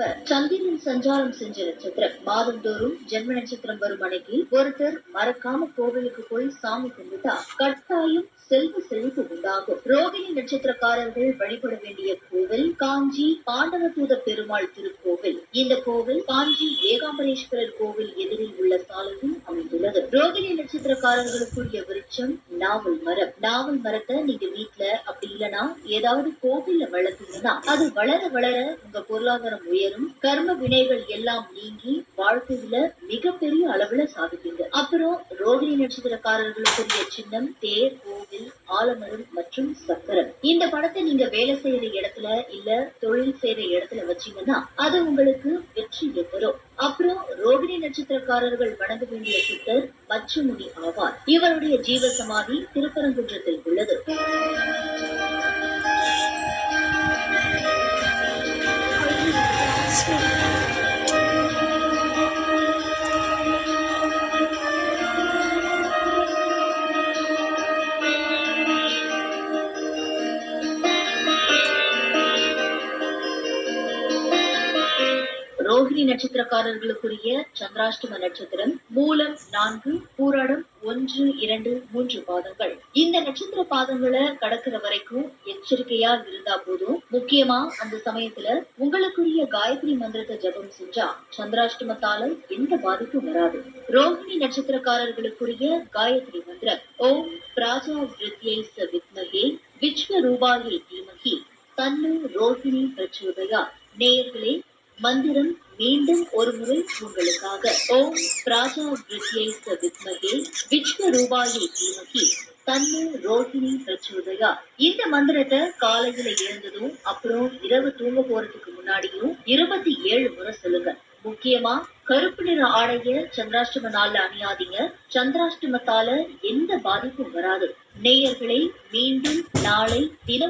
இப்ப சந்திரன் சஞ்சாரம் செஞ்ச நட்சத்திரம் மாதந்தோறும் ஜென்ம நட்சத்திரம் வரும் அன்னைக்கு ஒருத்தர் மறக்காம கோவிலுக்கு போய் சாமி கும்பிட்டா கட்டாயம் செல்வ செழிப்பு உண்டாகும். ரோகிணி நட்சத்திரக்காரர்கள் வழிபட வேண்டிய கோவில் காஞ்சி பாண்டவதூத பெருமாள் திருக்கோவில். இந்த கோவில் காஞ்சி ஏகாம்பரேஸ்வரர் கோவில் எதிரில் உள்ள சாலையில் அமைந்துள்ளது. ரோகிணி நட்சத்திரக்காரர்களுக்குரிய விருட்சம் நாவல் மரம். நாவல் மரத்தை நீங்க வீட்டுல அப்படி இல்லைன்னா ஏதாவது கோவில்ல வளர்த்தீங்கன்னா அது வளர வளர உங்க பொருளாதாரம் உயரும், கர்ம வினைகள் எல்லாம் நீங்கி வாழ்க்கையில மிகப்பெரிய அளவுல சாதிப்பீங்க. அப்புறம் ரோகிணி நட்சத்திரக்காரர்களுக்குரிய சின்னம் தேர், கோவில், ஆலமரம் மற்றும் சக்கரம். இந்த படத்தை நீங்க வேலை செய்யற இடத்துல இல்ல தொழில் செய்யற இடத்துல வச்சீங்கன்னா அது உங்களுக்கு வெற்றியை தரும். அப்புறம் ரோகிணி நட்சத்திரக்காரர்கள் வணங்க வேண்டிய சித்தர் மச்சுமுனி ஆவார். இவருடைய ஜீவ சமாதி திருப்பரங்குன்றத்தில் உள்ளது. ரோகிணி நட்சத்திரக்காரர்களுக்குரிய சந்திராஷ்டம நட்சத்திரம் மூலம் 4, பூராடம் 1, 2, 3 பாதங்கள். இந்த நட்சத்திர பாதங்களை கடக்கிற வரைக்கும் எச்சரிக்கையா இருந்தா போதும். முக்கியமா அந்த சமயத்துல உங்களுக்குரிய காயத்ரி மந்திரத்தை ஜபம் செஞ்சா சந்திராஷ்டமத்தால எந்த பாதிப்பும் வராது. ரோகிணி நட்சத்திரக்காரர்களுக்குரிய காயத்ரி மந்திரம் ஓம் பிராஜா வித்யை வித்மகே விஸ்வ ரூபாயை தீமகி தன்னு ரோகிணி பிரச்சோதயா. நேயர்களே, மந்திரம் மீண்டும் ஒரு முறை உங்களுக்காக. ஓம் பிராஜா வித்யை வித்மகே விஸ்வ ரூபாயை தீமகி தன்னு ரோஹிணி பிரச்சோதயா. இந்த மந்திரத்தை காலையில எழுந்ததும் அப்புறம் இரவு தூங்க போறதுக்கு முன்னாடியும் 27 முறை சொல்லுங்க. முக்கியமா கருப்பு நிற ஆடைய சந்திராஷ்டம நாள்ல அணியாதீங்க. சந்திராஷ்டமத்தால எந்த பாதிப்பும் வராது. நேயர்களை மீண்டும் நாளை தினம்